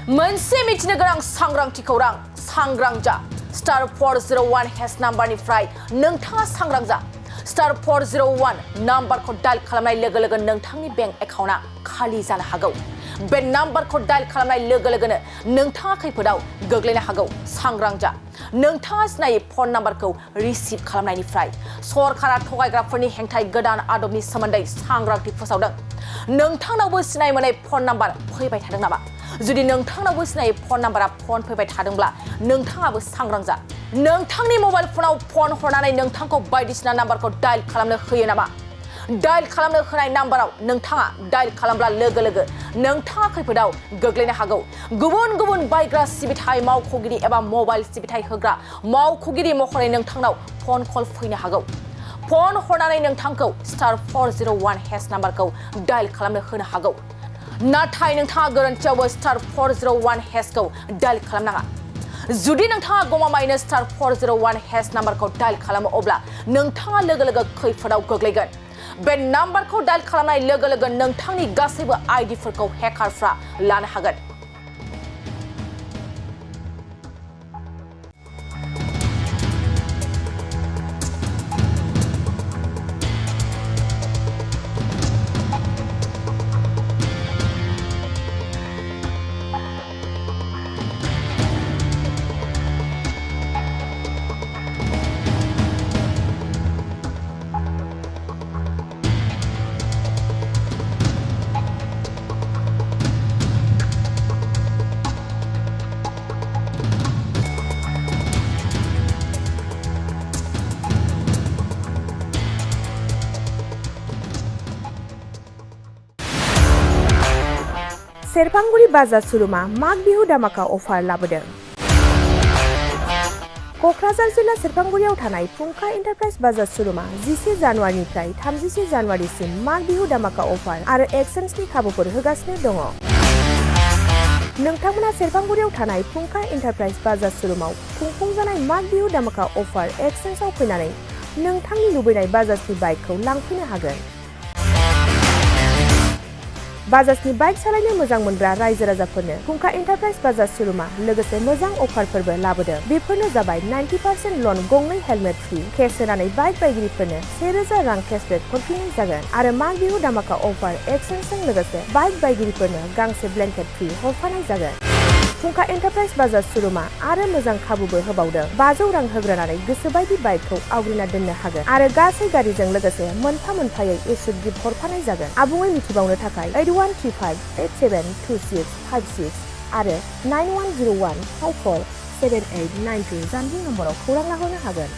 मोनसे मिथिनो गोनां सांग्रांथि खौरां सांग्रां जा स्टार 401 हेस नाम्बारनिफ्राय नोंथाङा सांग्रां जा स्टार 401 नाम्बारखौ डायल खालामनाय लोगो लोगो नोंथांनि बेंक एकाउन्टआ खालि जानो हागौ बे नाम्बारखौ डायल खालामनाय लोगो लोगोनो नोंथाङा खैफोदाव गोग्लैनो हागौ सांग्रां जा नोंथाङा सिनायै फन नाम्बारखौ रिसिभ खालामनायनिफ्राय सरकारा थगायग्राफोरनि हेंथायै गोदान आदबनि सोमोन्दै सांग्रांथि फोसावदों नोंथांनावबो सिनाय मोनै फन नाम्बार फैबाय थादों नामा जुदि नोंथांनावबो सिनायै फन नाम्बारा फन फैबाय थादोंब्ला नोंथाङाबो सांग्रां जा नोंथांनि मबाइल फनाव फन हरनानै नोंथांखौ बायदिसिना नाम्बारखौ डायल खालामनो होयो नामा डायल खालामनो होनाय नाम्बाराव नोंथाङा डायल खालामब्ला लोगो लोगो नोंथाङा खैफोदाव गोग्लैनो हागौ गुबुन गुबुन बायग्रा सिबिथाय मावख'गिरि एबा मबाइल सिबिथाय होग्रा मावख'गिरि महरै नोंथांनाव फन कल फैनो हागौ फन हरनानै नोंथांखौ स्टार 401 हेस नाम्बारखौ डायल खालामनो होनो हागौ नाथाय नोंथाङा गोरोन्थियावबो स्टार 401 हेसखौ डायल खालामनाङा जुदि नोंथाङा गमामायैनो स्टार 401 हेस नाम्बारखौ डायल खालामो अब्ला नोंथाङा लोगो लोगो खैफोदाव गोग्लैगोन बे नाम्बारखौ डायल खालामनाय लोगो लोगो नोंथांनि गासैबो आइडिफोरखौ हेकारफ्रा लानो हागोन सेरफांगुरि बाजार सुरुमा माग बिहु दामाका अफार लाबोदों क'क्राझार जिल्ला सेरफांगुरियाव थानाय फुंखा एन्टारप्राइज बाजार सुरुमा 11 जानुवारिनिफ्राय 31 जानुवारिसिम माग बिहु दामाका अफार आरो एक्सचेन्जनि खाबुफोर होगासिनो दङ नोंथांमोना सेरफांगुरियाव थानाय फुंखा एन्टारप्राइज बाजार सुरुमाव खुंफुंजानाय माग बिहु दामाका अफार एक्सचेन्जआव फैनानै नोंथांनि लुबैनाय बाजाजनि बाइकखौ लांफैनो हागोन बाजाजनि बाइक सालायनो मोजां मोनग्रा रायजो राजाफोरनो फुंखा एन्टारप्राइज बाजार सुरुमा लोगोसे मोजां अफारफोरबो लाबोदों बेफोरनो जाबाय 90% लन गंनै हेलमेट फ्रि केस होनानै बाइक बायगिरिफोरनो 1000 रां केसबेक हरफिननाय जागोन आरो माग बिहु दामाका अफार एक्सचेन्जजों लोगोसे बाइक बायगिरिफोरनो गांसे ब्लेंकेट फ्रि हरफानाय जागोन फुंखा एन्टारप्राइज बाजार सुरुमा आरो मोजां खाबुबो होबावदों 500 रां होग्रोनानै गोसोबायदि बाइकखौ आवग्रिना दोननो हागोन आरो गासै गारिजों लोगोसे मोनफा मोनफायै एसुड गिफ्ट हरफानाय जागोन आबुङै मिथिबावनो थाखाय 8135872656 आरो 9101547892 जानबुं नम्बराव खौरां लाहरनो हागोन